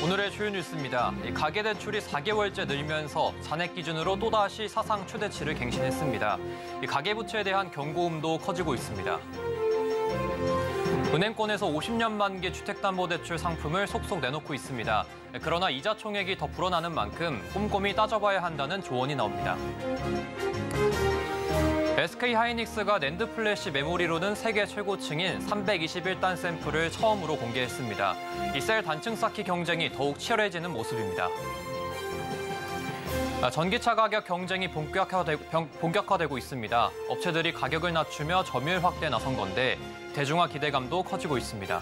오늘의 주요 뉴스입니다. 가계대출이 4개월째 늘면서 잔액 기준으로 또다시 사상 최대치를 갱신했습니다. 가계부채에 대한 경고음도 커지고 있습니다. 은행권에서 50년 만기 주택담보대출 상품을 속속 내놓고 있습니다. 그러나 이자 총액이 더 불어나는 만큼 꼼꼼히 따져봐야 한다는 조언이 나옵니다. SK하이닉스가 낸드 플래시 메모리로는 세계 최고층인 321단 샘플을 처음으로 공개했습니다. 이 셀 단층 쌓기 경쟁이 더욱 치열해지는 모습입니다. 전기차 가격 경쟁이 본격화되고 있습니다. 업체들이 가격을 낮추며 점유율 확대에 나선 건데 대중화 기대감도 커지고 있습니다.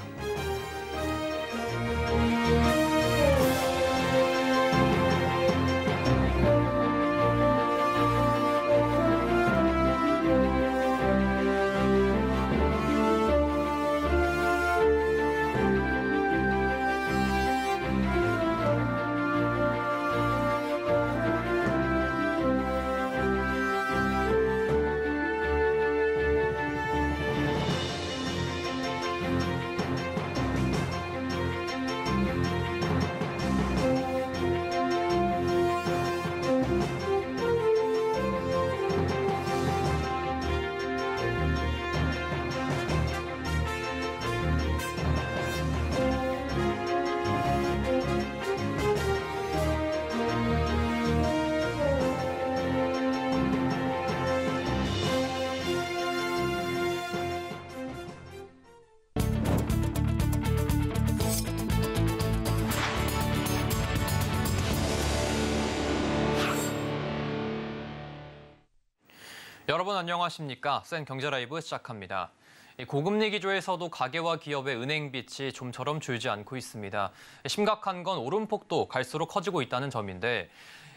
여러분 안녕하십니까? 센 경제라이브 시작합니다. 고금리 기조에서도 가계와 기업의 은행 빚이 좀처럼 줄지 않고 있습니다. 심각한 건 오름폭도 갈수록 커지고 있다는 점인데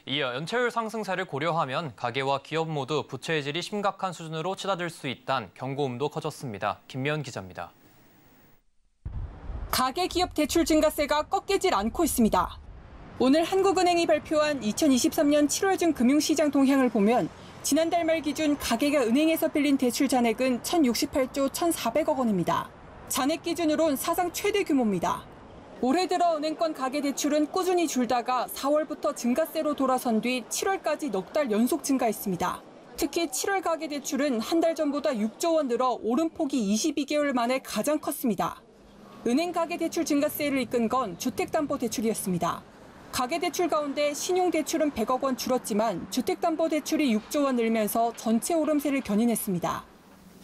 이 연체율 상승세를 고려하면 가계와 기업 모두 부채의 질이 심각한 수준으로 치닫을 수 있다는 경고음도 커졌습니다. 김미연 기자입니다. 가계 기업 대출 증가세가 꺾이질 않고 있습니다. 오늘 한국은행이 발표한 2023년 7월 중 금융시장 동향을 보면 지난달 말 기준 가계가 은행에서 빌린 대출 잔액은 1,068조 1,400억 원입니다. 잔액 기준으론 사상 최대 규모입니다. 올해 들어 은행권 가계 대출은 꾸준히 줄다가 4월부터 증가세로 돌아선 뒤 7월까지 넉 달 연속 증가했습니다. 특히 7월 가계 대출은 한 달 전보다 6조 원 늘어 오름폭이 22개월 만에 가장 컸습니다. 은행 가계 대출 증가세를 이끈 건 주택담보대출이었습니다. 가계대출 가운데 신용대출은 100억 원 줄었지만 주택담보대출이 6조 원 늘면서 전체 오름세를 견인했습니다.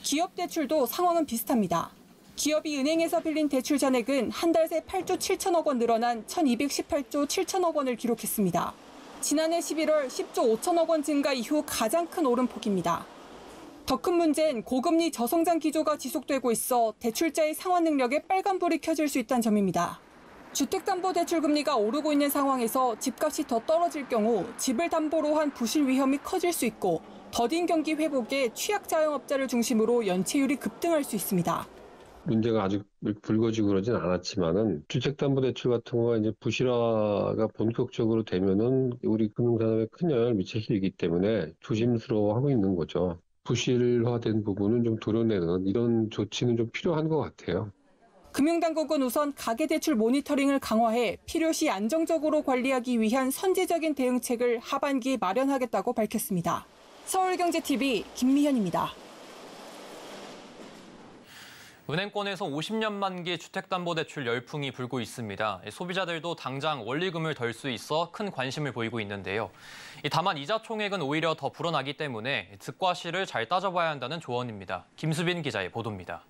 기업대출도 상황은 비슷합니다. 기업이 은행에서 빌린 대출 잔액은 한 달 새 8조 7천억 원 늘어난 1,218조 7천억 원을 기록했습니다. 지난해 11월 10조 5천억 원 증가 이후 가장 큰 오름폭입니다. 더 큰 문제는 고금리 저성장 기조가 지속되고 있어 대출자의 상환 능력에 빨간불이 켜질 수 있다는 점입니다. 주택담보대출 금리가 오르고 있는 상황에서 집값이 더 떨어질 경우 집을 담보로 한 부실 위험이 커질 수 있고 더딘 경기 회복에 취약 자영업자를 중심으로 연체율이 급등할 수 있습니다. 문제가 아직 불거지고 그러진 않았지만은 주택담보대출 같은 거가 이제 부실화가 본격적으로 되면은 우리 금융산업에 큰 영향을 미치기 때문에 조심스러워하고 있는 거죠. 부실화된 부분은 좀 도려내는 이런 조치는 좀 필요한 것 같아요. 금융당국은 우선 가계대출 모니터링을 강화해 필요시 안정적으로 관리하기 위한 선제적인 대응책을 하반기에 마련하겠다고 밝혔습니다. 서울경제TV 김미현입니다. 은행권에서 50년 만기 주택담보대출 열풍이 불고 있습니다. 소비자들도 당장 원리금을 덜 수 있어 큰 관심을 보이고 있는데요. 다만 이자 총액은 오히려 더 불어나기 때문에 득과 실을 잘 따져봐야 한다는 조언입니다. 김수빈 기자의 보도입니다.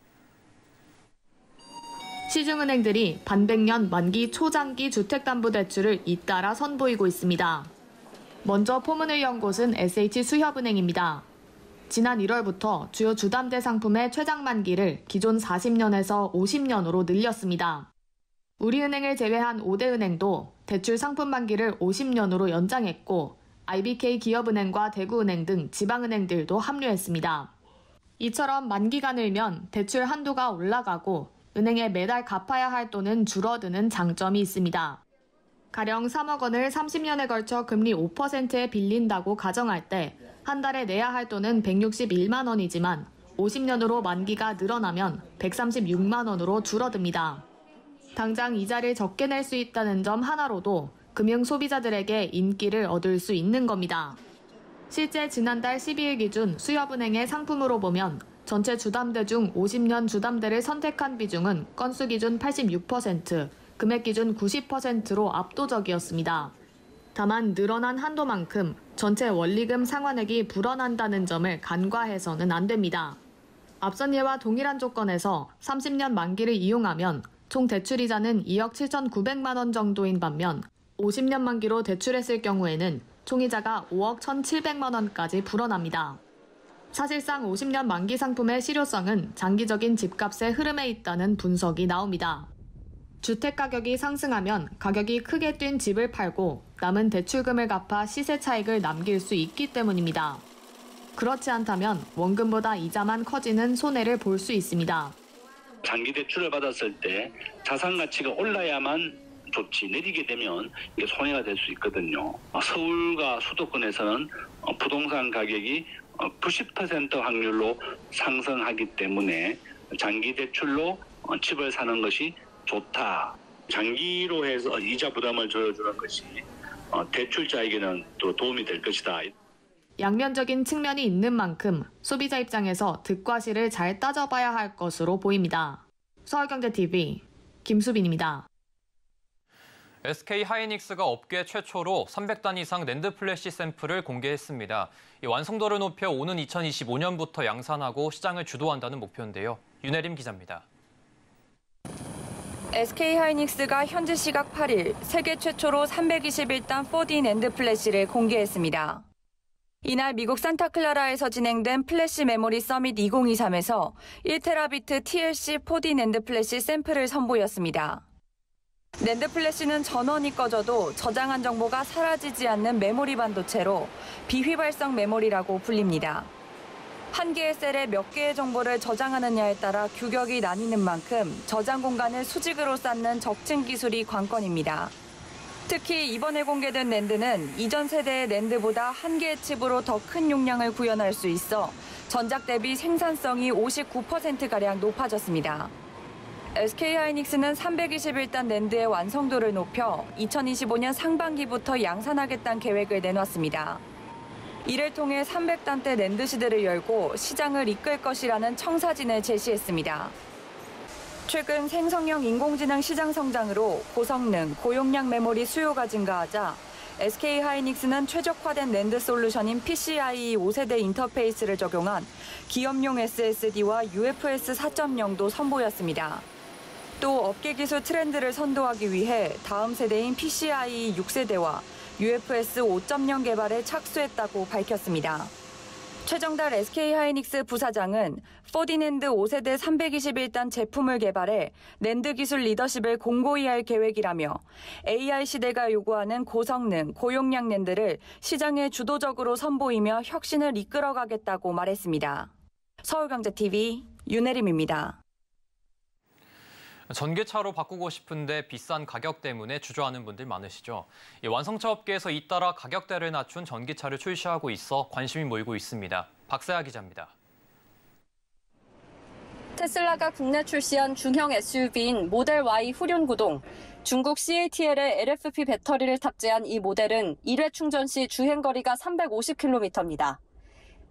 시중은행들이 반백년 만기 초장기 주택담보대출을 잇따라 선보이고 있습니다. 먼저 포문을 연 곳은 SH수협은행입니다. 지난 1월부터 주요 주담대 상품의 최장 만기를 기존 40년에서 50년으로 늘렸습니다. 우리은행을 제외한 5대 은행도 대출 상품 만기를 50년으로 연장했고 IBK 기업은행과 대구은행 등 지방은행들도 합류했습니다. 이처럼 만기가 늘면 대출 한도가 올라가고 은행에 매달 갚아야 할 돈은 줄어드는 장점이 있습니다. 가령 3억 원을 30년에 걸쳐 금리 5%에 빌린다고 가정할 때 한 달에 내야 할 돈은 161만 원이지만 50년으로 만기가 늘어나면 136만 원으로 줄어듭니다. 당장 이자를 적게 낼 수 있다는 점 하나로도 금융 소비자들에게 인기를 얻을 수 있는 겁니다. 실제 지난달 12일 기준 수협은행의 상품으로 보면 전체 주담대 중 50년 주담대를 선택한 비중은 건수 기준 86%, 금액 기준 90%로 압도적이었습니다. 다만 늘어난 한도만큼 전체 원리금 상환액이 불어난다는 점을 간과해서는 안 됩니다. 앞선 예와 동일한 조건에서 30년 만기를 이용하면 총 대출이자는 2억 7,900만 원 정도인 반면 50년 만기로 대출했을 경우에는 총이자가 5억 1,700만 원까지 불어납니다. 사실상 50년 만기 상품의 실효성은 장기적인 집값의 흐름에 있다는 분석이 나옵니다. 주택 가격이 상승하면 가격이 크게 뛴 집을 팔고 남은 대출금을 갚아 시세 차익을 남길 수 있기 때문입니다. 그렇지 않다면 원금보다 이자만 커지는 손해를 볼 수 있습니다. 장기 대출을 받았을 때 자산 가치가 올라야만 좋지, 내리게 되면 이게 손해가 될 수 있거든요. 서울과 수도권에서는 부동산 가격이 90% 확률로 상승하기 때문에 장기 대출로 집을 사는 것이 좋다. 장기로 해서 이자 부담을 줄여주는 것이 대출자에게는 또 도움이 될 것이다. 양면적인 측면이 있는 만큼 소비자 입장에서 득과 실을 잘 따져봐야 할 것으로 보입니다. 서울경제TV 김수빈입니다. SK 하이닉스가 업계 최초로 300단 이상 낸드 플래시 샘플을 공개했습니다. 이 완성도를 높여 오는 2025년부터 양산하고 시장을 주도한다는 목표인데요. 윤혜림 기자입니다. SK하이닉스가 현지 시각 8일 세계 최초로 321단 4D 낸드 플래시를 공개했습니다. 이날 미국 산타클라라에서 진행된 플래시 메모리 서밋 2023에서 1테라비트 TLC 4D 낸드 플래시 샘플을 선보였습니다. 낸드 플래시는 전원이 꺼져도 저장한 정보가 사라지지 않는 메모리 반도체로 비휘발성 메모리라고 불립니다. 한 개의 셀에 몇 개의 정보를 저장하느냐에 따라 규격이 나뉘는 만큼 저장 공간을 수직으로 쌓는 적층 기술이 관건입니다. 특히 이번에 공개된 낸드는 이전 세대의 낸드보다 한 개의 칩으로 더 큰 용량을 구현할 수 있어 전작 대비 생산성이 59%가량 높아졌습니다. SK하이닉스는 321단 낸드의 완성도를 높여 2025년 상반기부터 양산하겠다는 계획을 내놨습니다. 이를 통해 300단대 낸드 시대를 열고 시장을 이끌 것이라는 청사진을 제시했습니다. 최근 생성형 인공지능 시장 성장으로 고성능, 고용량 메모리 수요가 증가하자 SK하이닉스는 최적화된 낸드 솔루션인 PCIe 5세대 인터페이스를 적용한 기업용 SSD와 UFS 4.0도 선보였습니다. 또 업계 기술 트렌드를 선도하기 위해 다음 세대인 PCIe 6세대와 UFS 5.0 개발에 착수했다고 밝혔습니다. 최정달 SK하이닉스 부사장은 4D 낸드 5세대 321단 제품을 개발해 낸드 기술 리더십을 공고히 할 계획이라며 AI 시대가 요구하는 고성능, 고용량 낸드를 시장에 주도적으로 선보이며 혁신을 이끌어가겠다고 말했습니다. 서울경제TV 윤혜림입니다. 전기차로 바꾸고 싶은데 비싼 가격 때문에 주저하는 분들 많으시죠. 완성차 업계에서 잇따라 가격대를 낮춘 전기차를 출시하고 있어 관심이 모이고 있습니다. 박세아 기자입니다. 테슬라가 국내 출시한 중형 SUV인 모델 Y 후륜구동, 중국 CATL의 LFP 배터리를 탑재한 이 모델은 1회 충전 시 주행거리가 350km입니다.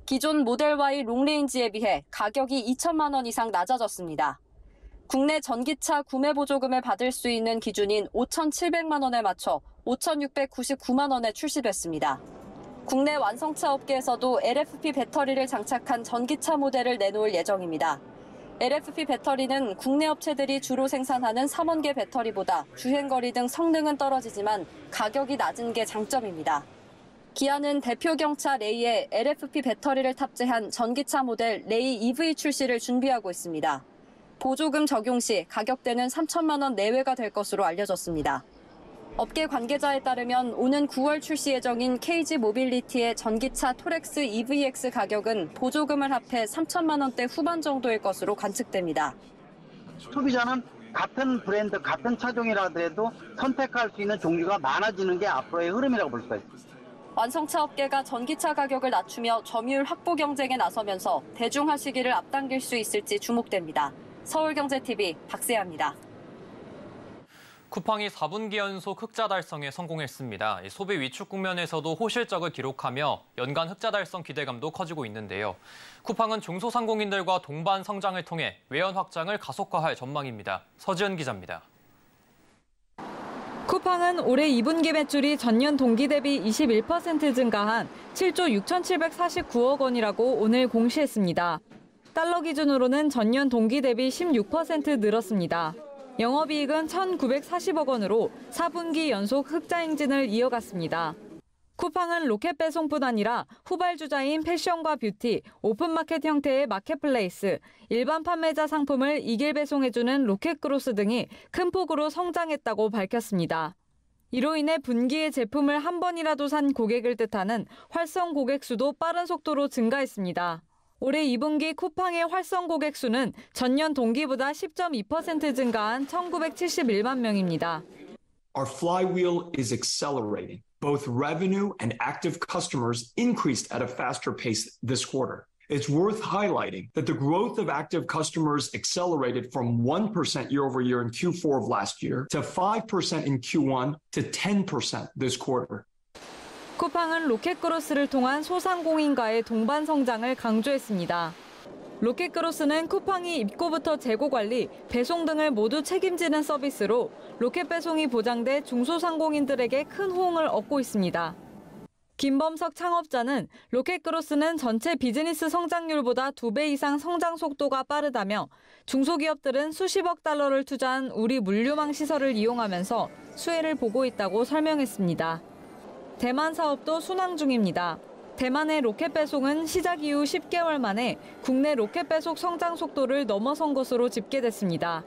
기존 모델 Y 롱레인지에 비해 가격이 2천만 원 이상 낮아졌습니다. 국내 전기차 구매 보조금을 받을 수 있는 기준인 5,700만 원에 맞춰 5,699만 원에 출시됐습니다. 국내 완성차 업계에서도 LFP 배터리를 장착한 전기차 모델을 내놓을 예정입니다. LFP 배터리는 국내 업체들이 주로 생산하는 3원계 배터리보다 주행거리 등 성능은 떨어지지만 가격이 낮은 게 장점입니다. 기아는 대표 경차 레이에 LFP 배터리를 탑재한 전기차 모델 레이 EV 출시를 준비하고 있습니다. 보조금 적용 시 가격대는 3천만 원 내외가 될 것으로 알려졌습니다. 업계 관계자에 따르면 오는 9월 출시 예정인 KG 모빌리티의 전기차 토렉스 EVX 가격은 보조금을 합해 3천만 원대 후반 정도일 것으로 관측됩니다. 소비자는 같은 브랜드, 같은 차종이라 하더라도 선택할 수 있는 종류가 많아지는 게 앞으로의 흐름이라고 볼 수가 있습니다. 완성차 업계가 전기차 가격을 낮추며 점유율 확보 경쟁에 나서면서 대중화 시기를 앞당길 수 있을지 주목됩니다. 서울경제TV 박세아입니다. 쿠팡이 4분기 연속 흑자 달성에 성공했습니다. 소비 위축 국면에서도 호실적을 기록하며 연간 흑자 달성 기대감도 커지고 있는데요. 쿠팡은 중소상공인들과 동반 성장을 통해 외연 확장을 가속화할 전망입니다. 서지은 기자입니다. 쿠팡은 올해 2분기 매출이 전년 동기 대비 21% 증가한 7조 6,749억 원이라고 오늘 공시했습니다. 달러 기준으로는 전년 동기 대비 16% 늘었습니다. 영업이익은 1,940억 원으로 4분기 연속 흑자 행진을 이어갔습니다. 쿠팡은 로켓 배송뿐 아니라 후발주자인 패션과 뷰티, 오픈마켓 형태의 마켓플레이스, 일반 판매자 상품을 이길 배송해주는 로켓크로스 등이 큰 폭으로 성장했다고 밝혔습니다. 이로 인해 분기에 제품을 한 번이라도 산 고객을 뜻하는 활성 고객 수도 빠른 속도로 증가했습니다. 올해 2분기 쿠팡의 활성 고객 수는 전년 동기보다 10.2% 증가한 1,971만 명입니다. Our flywheel is accelerating. Both revenue and active customers increased at a faster pace this quarter. It's worth highlighting that the growth of active customers accelerated from 1% year over year in Q4 of last year to 5% in Q1 to 10% this quarter. 쿠팡은 로켓크로스를 통한 소상공인과의 동반 성장을 강조했습니다. 로켓크로스는 쿠팡이 입고부터 재고 관리, 배송 등을 모두 책임지는 서비스로 로켓 배송이 보장돼 중소상공인들에게 큰 호응을 얻고 있습니다. 김범석 창업자는 로켓크로스는 전체 비즈니스 성장률보다 2배 이상 성장 속도가 빠르다며 중소기업들은 수십억 달러를 투자한 우리 물류망 시설을 이용하면서 수혜를 보고 있다고 설명했습니다. 대만 사업도 순항 중입니다. 대만의 로켓 배송은 시작 이후 10개월 만에 국내 로켓 배송 성장 속도를 넘어선 것으로 집계됐습니다.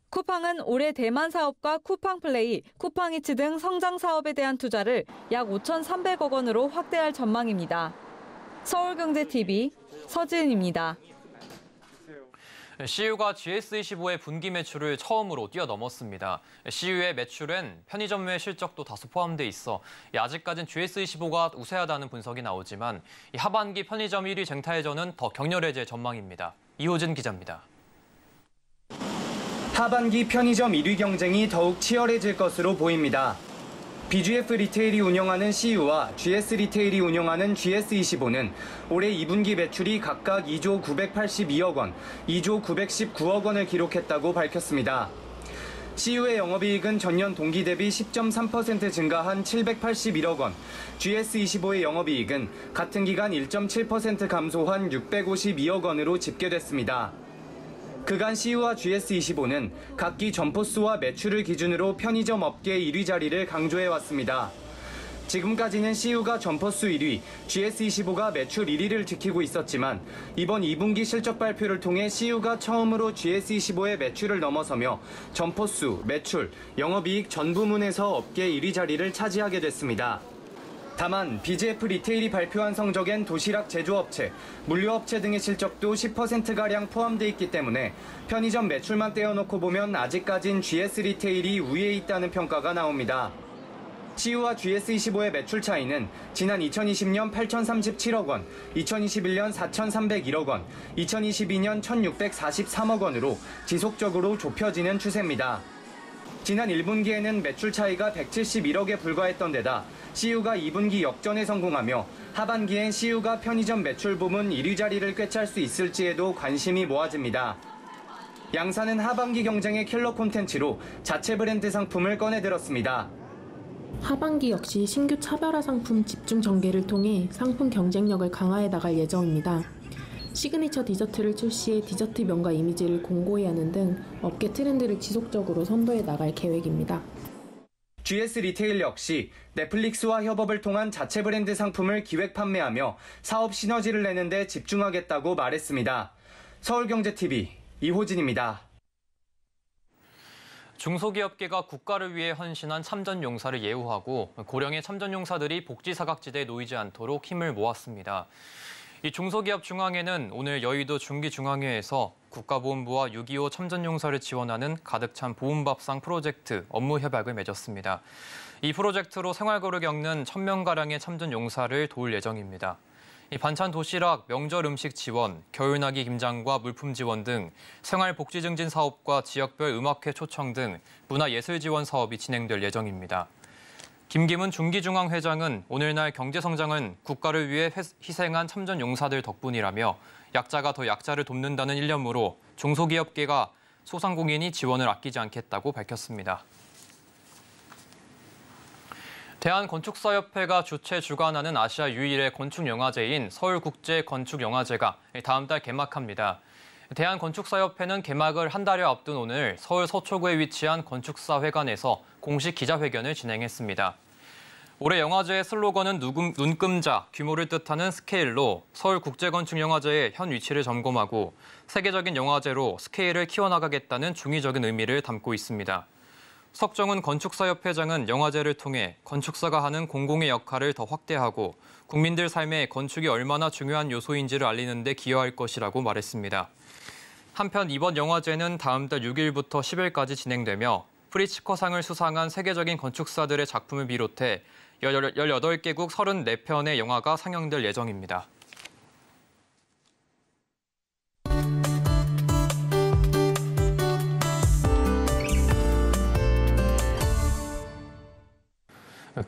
쿠팡은 올해 대만 사업과 쿠팡플레이, 쿠팡이츠 등 성장 사업에 대한 투자를 약 5,300억 원으로 확대할 전망입니다. 서울경제TV 서지은입니다. CU가 GS25의 분기 매출을 처음으로 뛰어넘었습니다. CU의 매출엔 편의점 외 실적도 다소 포함돼 있어 아직까진 GS25가 우세하다는 분석이 나오지만 하반기 편의점 1위 쟁탈전은 더 격렬해질 전망입니다. 이호진 기자입니다. 하반기 편의점 1위 경쟁이 더욱 치열해질 것으로 보입니다. BGF 리테일이 운영하는 CU와 GS 리테일이 운영하는 GS25는 올해 2분기 매출이 각각 2조 982억 원, 2조 919억 원을 기록했다고 밝혔습니다. CU의 영업이익은 전년 동기 대비 10.3% 증가한 781억 원, GS25의 영업이익은 같은 기간 1.7% 감소한 652억 원으로 집계됐습니다. 그간 CU와 GS25는 각기 점포수와 매출을 기준으로 편의점 업계 1위 자리를 강조해왔습니다. 지금까지는 CU가 점포수 1위, GS25가 매출 1위를 지키고 있었지만 이번 2분기 실적 발표를 통해 CU가 처음으로 GS25의 매출을 넘어서며 점포수, 매출, 영업이익 전 부문에서 업계 1위 자리를 차지하게 됐습니다. 다만 BGF 리테일이 발표한 성적엔 도시락 제조업체, 물류업체 등의 실적도 10%가량 포함돼 있기 때문에 편의점 매출만 떼어놓고 보면 아직까진 GS 리테일이 우위에 있다는 평가가 나옵니다. CU와 GS25의 매출 차이는 지난 2020년 8,037억 원, 2021년 4,301억 원, 2022년 1,643억 원으로 지속적으로 좁혀지는 추세입니다. 지난 1분기에는 매출 차이가 171억에 불과했던 데다 CU가 2분기 역전에 성공하며 하반기엔 CU가 편의점 매출 부문 1위 자리를 꿰찰 수 있을지에도 관심이 모아집니다. 양사는 하반기 경쟁의 킬러 콘텐츠로 자체 브랜드 상품을 꺼내들었습니다. 하반기 역시 신규 차별화 상품 집중 전개를 통해 상품 경쟁력을 강화해 나갈 예정입니다. 시그니처 디저트를 출시해 디저트 명가 이미지를 공고히 하는 등 업계 트렌드를 지속적으로 선도해 나갈 계획입니다. GS 리테일 역시 넷플릭스와 협업을 통한 자체 브랜드 상품을 기획 판매하며 사업 시너지를 내는 데 집중하겠다고 말했습니다. 서울경제TV 이호진입니다. 중소기업계가 국가를 위해 헌신한 참전용사를 예우하고 고령의 참전용사들이 복지사각지대에 놓이지 않도록 힘을 모았습니다. 이 중소기업 중앙회는 오늘 여의도 중기중앙회에서 국가보훈부와 6.25 참전용사를 지원하는 가득 찬 보훈밥상 프로젝트 업무 협약을 맺었습니다. 이 프로젝트로 생활고를 겪는 1,000명가량의 참전용사를 도울 예정입니다. 반찬 도시락, 명절 음식 지원, 겨울나기 김장과 물품 지원 등 생활복지 증진 사업과 지역별 음악회 초청 등 문화예술 지원 사업이 진행될 예정입니다. 김기문 중기중앙 회장은 오늘날 경제성장은 국가를 위해 희생한 참전 용사들 덕분이라며 약자가 더 약자를 돕는다는 일념으로 중소기업계가 소상공인이 지원을 아끼지 않겠다고 밝혔습니다. 대한건축사협회가 주최 주관하는 아시아 유일의 건축영화제인 서울국제건축영화제가 다음 달 개막합니다. 대한건축사협회는 개막을 한 달여 앞둔 오늘 서울 서초구에 위치한 건축사회관에서 공식 기자회견을 진행했습니다. 올해 영화제의 슬로건은 눈금자, 규모를 뜻하는 스케일로 서울국제건축영화제의 현 위치를 점검하고 세계적인 영화제로 스케일을 키워나가겠다는 중의적인 의미를 담고 있습니다. 석정훈 건축사협회장은 영화제를 통해 건축사가 하는 공공의 역할을 더 확대하고 국민들 삶에 건축이 얼마나 중요한 요소인지를 알리는 데 기여할 것이라고 말했습니다. 한편 이번 영화제는 다음 달 6일부터 10일까지 진행되며 프리츠커상을 수상한 세계적인 건축사들의 작품을 비롯해 18개국 34편의 영화가 상영될 예정입니다.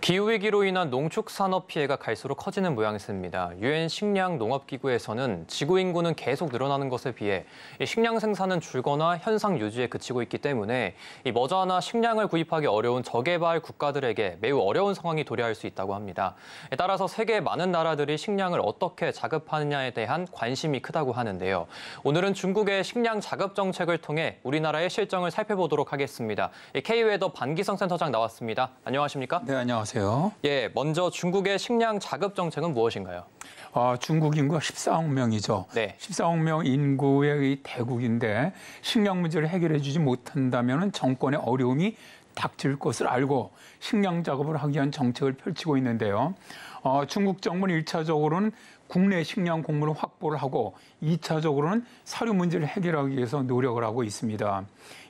기후위기로 인한 농축산업 피해가 갈수록 커지는 모양새입니다. 유엔 식량농업기구에서는 지구 인구는 계속 늘어나는 것에 비해 식량 생산은 줄거나 현상 유지에 그치고 있기 때문에 머지않아 식량을 구입하기 어려운 저개발 국가들에게 매우 어려운 상황이 도래할 수 있다고 합니다. 따라서 세계 많은 나라들이 식량을 어떻게 자급하느냐에 대한 관심이 크다고 하는데요. 오늘은 중국의 식량 자급 정책을 통해 우리나라의 실정을 살펴보도록 하겠습니다. K웨더 반기성 센터장 나왔습니다. 안녕하십니까? 네, 안녕하세요. 예, 먼저 중국의 식량 자급 정책은 무엇인가요? 중국 인구가 14억 명이죠. 네. 14억 명 인구의 대국인데 식량 문제를 해결해 주지 못한다면 정권의 어려움이 닥칠 것을 알고 식량 작업을 하기 위한 정책을 펼치고 있는데요. 중국 정부는 1차적으로는 국내 식량 공급을 확보를 하고 2차적으로는 사료 문제를 해결하기 위해서 노력을 하고 있습니다.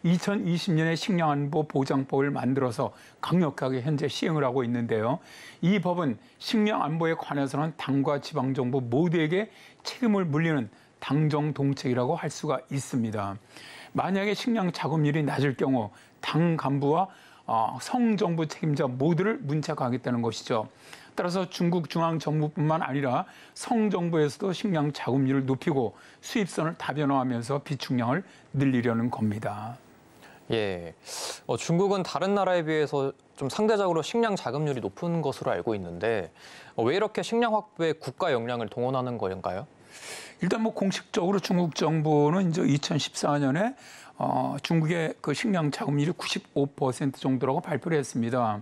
2020년에 식량안보 보장법을 만들어서 강력하게 현재 시행을 하고 있는데요. 이 법은 식량안보에 관해서는 당과 지방정부 모두에게 책임을 물리는 당정동책이라고 할 수가 있습니다. 만약에 식량 작업률이 낮을 경우 당 간부와 성정부 책임자 모두를 문책하겠다는 것이죠. 따라서 중국 중앙정부뿐만 아니라 성정부에서도 식량 작업률을 높이고 수입선을 다변화하면서 비축량을 늘리려는 겁니다. 예, 중국은 다른 나라에 비해서 좀 상대적으로 식량 자급률이 높은 것으로 알고 있는데 왜 이렇게 식량 확보에 국가 역량을 동원하는 거인가요? 일단 공식적으로 중국 정부는 이제 2014년에 중국의 그 식량 자급률이 95% 정도라고 발표를 했습니다.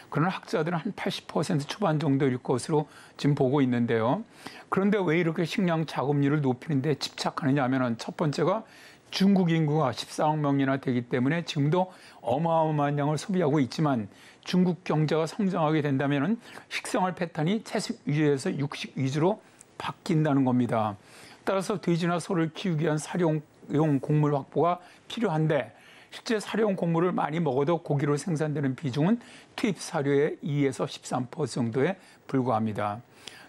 그러나 학자들은 한 80% 초반 정도일 것으로 지금 보고 있는데요. 그런데 왜 이렇게 식량 자급률을 높이는 데 집착하느냐 하면 첫 번째가 중국 인구가 14억 명이나 되기 때문에 지금도 어마어마한 양을 소비하고 있지만 중국 경제가 성장하게 된다면 식생활 패턴이 채식 위주에서 육식 위주로 바뀐다는 겁니다. 따라서 돼지나 소를 키우기 위한 사료용 곡물 확보가 필요한데 실제 사료용 곡물을 많이 먹어도 고기로 생산되는 비중은 투입 사료의 2에서 13% 정도에 불과합니다.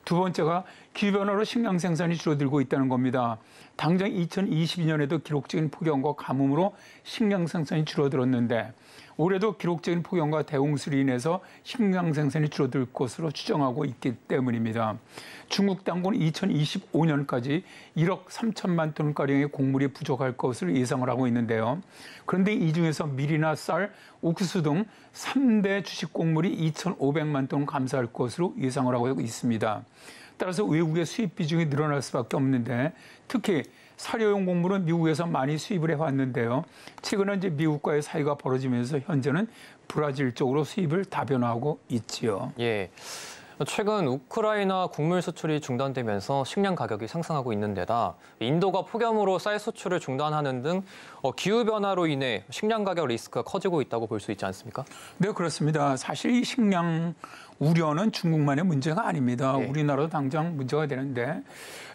두 번째가 기후변화로 식량 생산이 줄어들고 있다는 겁니다. 당장 2022년에도 기록적인 폭염과 가뭄으로 식량 생산이 줄어들었는데 올해도 기록적인 폭염과 대홍수로 인해서 식량 생산이 줄어들 것으로 추정하고 있기 때문입니다. 중국 당국은 2025년까지 1억 3천만 톤가량의 곡물이 부족할 것으로 예상을 하고 있는데요. 그런데 이 중에서 밀이나 쌀, 옥수수 등 3대 주식 곡물이 2,500만 톤 감소할 것으로 예상을 하고 있습니다. 따라서 외국의 수입 비중이 늘어날 수밖에 없는데 특히 사료용 곡물은 미국에서 많이 수입을 해왔는데요. 최근에 이제 미국과의 사이가 벌어지면서 현재는 브라질 쪽으로 수입을 다변화하고 있지요. 예. 최근 우크라이나 곡물 수출이 중단되면서 식량 가격이 상승하고 있는 데다 인도가 폭염으로 쌀 수출을 중단하는 등 기후변화로 인해 식량 가격 리스크가 커지고 있다고 볼 수 있지 않습니까? 네, 그렇습니다. 사실 이 식량 우려는 중국만의 문제가 아닙니다. 네. 우리나라도 당장 문제가 되는데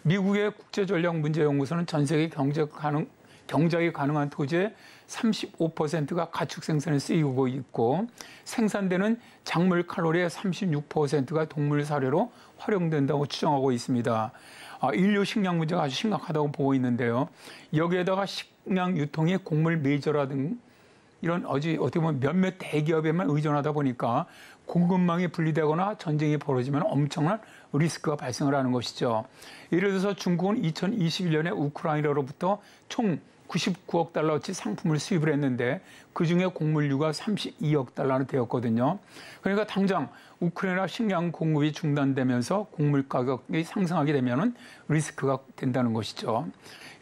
미국의 국제전략문제연구소는 전 세계 경작이 가능한 토지의 35%가 가축 생산에 쓰이고 있고 생산되는 작물 칼로리의 36%가 동물 사료로 활용된다고 추정하고 있습니다. 인류 식량 문제가 아주 심각하다고 보고 있는데요. 여기에다가 식량 유통이 곡물 메이저라 등 이런 어떻게 보면 몇몇 대기업에만 의존하다 보니까 공급망이 분리되거나 전쟁이 벌어지면 엄청난 리스크가 발생을 하는 것이죠. 예를 들어서 중국은 2021년에 우크라이나로부터 총 99억 달러어치 상품을 수입을 했는데 그중에 곡물류가 32억 달러나 되었거든요. 그러니까 당장 우크라이나 식량 공급이 중단되면서 곡물 가격이 상승하게 되면 리스크가 된다는 것이죠.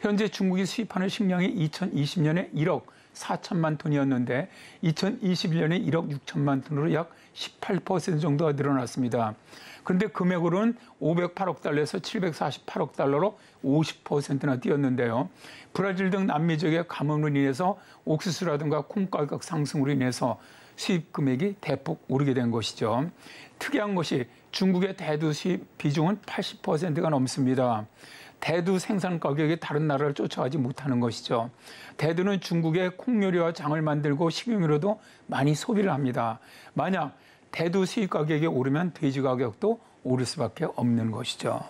현재 중국이 수입하는 식량이 2020년에 1억 4천만 톤이었는데 2021년에 1억 6천만 톤으로 약 18% 정도가 늘어났습니다. 그런데 금액으로는 508억 달러에서 748억 달러로 50%나 뛰었는데요. 브라질 등 남미 지역의 가뭄으로 인해서 옥수수라든가 콩 가격 상승으로 인해서 수입 금액이 대폭 오르게 된 것이죠. 특이한 것이 중국의 대두 수입 비중은 80%가 넘습니다. 대두 생산 가격이 다른 나라를 쫓아가지 못하는 것이죠. 대두는 중국의 콩요리와 장을 만들고 식용유로도 많이 소비를 합니다. 만약 대두 수입 가격이 오르면 돼지 가격도 오를 수밖에 없는 것이죠.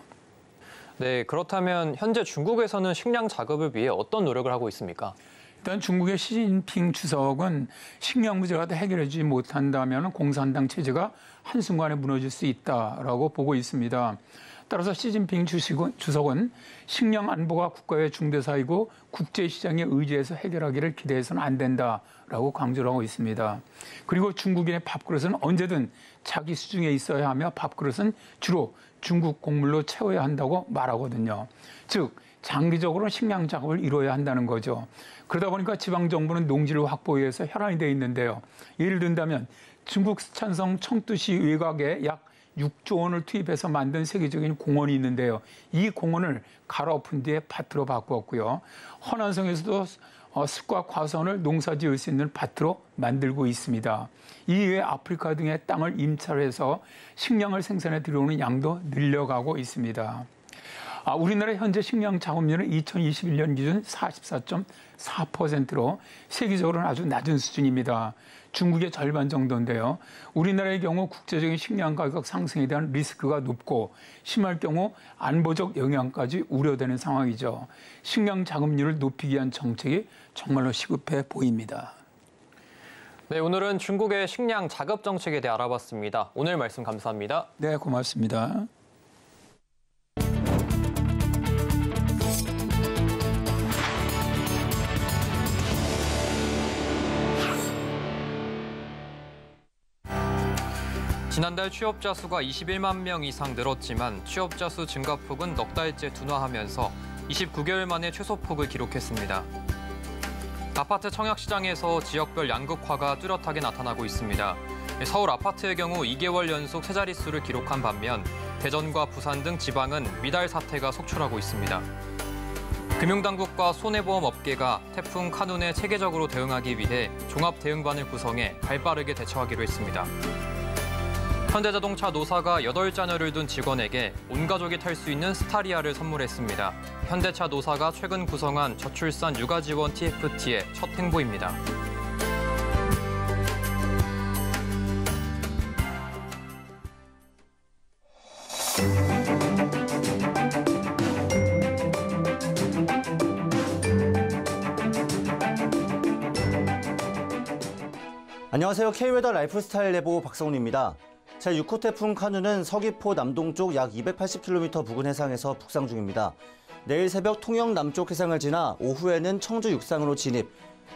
네, 그렇다면 현재 중국에서는 식량 자급을 위해 어떤 노력을 하고 있습니까? 일단 중국의 시진핑 주석은 식량 문제가 해결하지 못한다면 공산당 체제가 한순간에 무너질 수 있다라고 보고 있습니다. 따라서 시진핑 주석은 식량 안보가 국가의 중대사이고 국제시장에 의지해서 해결하기를 기대해서는 안 된다라고 강조를 하고 있습니다. 그리고 중국인의 밥그릇은 언제든 자기 수중에 있어야 하며 밥그릇은 주로 중국 곡물로 채워야 한다고 말하거든요. 즉 장기적으로 식량 작업을 이루어야 한다는 거죠. 그러다 보니까 지방정부는 농지를 확보하기 위해서 혈안이 되어 있는데요. 예를 든다면 중국 스촨성 청두시 외곽에 약 6조 원을 투입해서 만든 세계적인 공원이 있는데요. 이 공원을 갈아엎은 뒤에 밭으로 바꾸었고요. 허난성에서도 습과 과수원을 농사 지을 수 있는 밭으로 만들고 있습니다. 이외에 아프리카 등의 땅을 임차해서 식량을 생산해 들여오는 양도 늘려가고 있습니다. 우리나라 현재 식량 작업률은 2021년 기준 44.4%로 세계적으로는 아주 낮은 수준입니다. 중국의 절반 정도인데요. 우리나라의 경우 국제적인 식량 가격 상승에 대한 리스크가 높고 심할 경우 안보적 영향까지 우려되는 상황이죠. 식량 자급률을 높이기 위한 정책이 정말로 시급해 보입니다. 네, 오늘은 중국의 식량 자급 정책에 대해 알아봤습니다. 오늘 말씀 감사합니다. 네, 고맙습니다. 지난달 취업자 수가 21만 명 이상 늘었지만 취업자 수 증가폭은 넉 달째 둔화하면서 29개월 만에 최소폭을 기록했습니다. 아파트 청약시장에서 지역별 양극화가 뚜렷하게 나타나고 있습니다. 서울 아파트의 경우 2개월 연속 세 자릿수를 기록한 반면 대전과 부산 등 지방은 미달 사태가 속출하고 있습니다. 금융당국과 손해보험업계가 태풍 카눈에 체계적으로 대응하기 위해 종합대응반을 구성해 발빠르게 대처하기로 했습니다. 현대자동차 노사가 8자녀를 둔 직원에게 온 가족이 탈 수 있는 스타리아를 선물했습니다. 현대차 노사가 최근 구성한 저출산 육아 지원 TFT의 첫 행보입니다. 안녕하세요. K웨더 라이프스타일 내보 박성훈입니다. 제6호 태풍 카눈은 서귀포 남동쪽 약 280km 부근 해상에서 북상 중입니다. 내일 새벽 통영 남쪽 해상을 지나 오후에는 청주 육상으로 진입,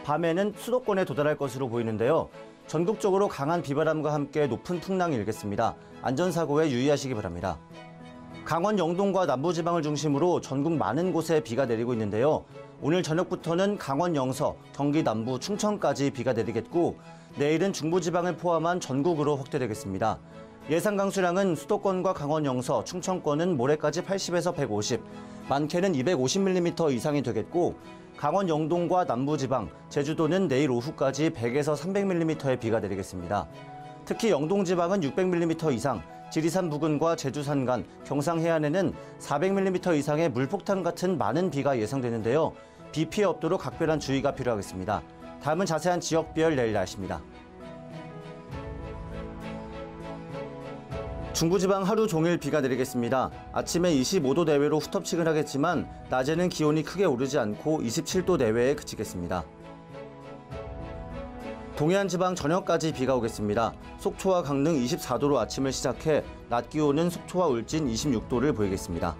밤에는 수도권에 도달할 것으로 보이는데요. 전국적으로 강한 비바람과 함께 높은 풍랑이 일겠습니다. 안전사고에 유의하시기 바랍니다. 강원 영동과 남부지방을 중심으로 전국 많은 곳에 비가 내리고 있는데요. 오늘 저녁부터는 강원 영서, 경기 남부, 충청까지 비가 내리겠고 내일은 중부지방을 포함한 전국으로 확대되겠습니다. 예상 강수량은 수도권과 강원 영서, 충청권은 모레까지 80에서 150, 많게는 250mm 이상이 되겠고 강원 영동과 남부지방, 제주도는 내일 오후까지 100에서 300mm의 비가 내리겠습니다. 특히 영동지방은 600mm 이상, 지리산 부근과 제주 산간, 경상 해안에는 400mm 이상의 물폭탄 같은 많은 비가 예상되는데요. 비 피해 없도록 각별한 주의가 필요하겠습니다. 다음은 자세한 지역별 내일 날씨입니다. 중부지방 하루 종일 비가 내리겠습니다. 아침에 25도 내외로 후텁지근하겠지만 낮에는 기온이 크게 오르지 않고 27도 내외에 그치겠습니다. 동해안 지방 저녁까지 비가 오겠습니다. 속초와 강릉 24도로 아침을 시작해 낮 기온은 속초와 울진 26도를 보이겠습니다.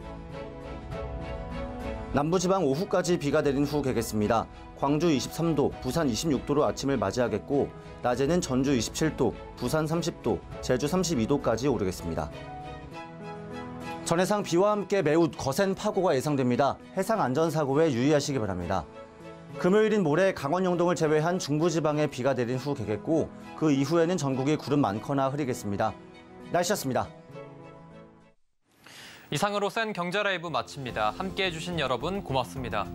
남부지방 오후까지 비가 내린 후 개겠습니다. 광주 23도, 부산 26도로 아침을 맞이하겠고 낮에는 전주 27도, 부산 30도, 제주 32도까지 오르겠습니다. 전해상 비와 함께 매우 거센 파고가 예상됩니다. 해상 안전사고에 유의하시기 바랍니다. 금요일인 모레 강원 영동을 제외한 중부지방에 비가 내린 후 개겠고 그 이후에는 전국이 구름 많거나 흐리겠습니다. 날씨였습니다. 이상으로 센 경제 라이브 마칩니다. 함께해 주신 여러분 고맙습니다.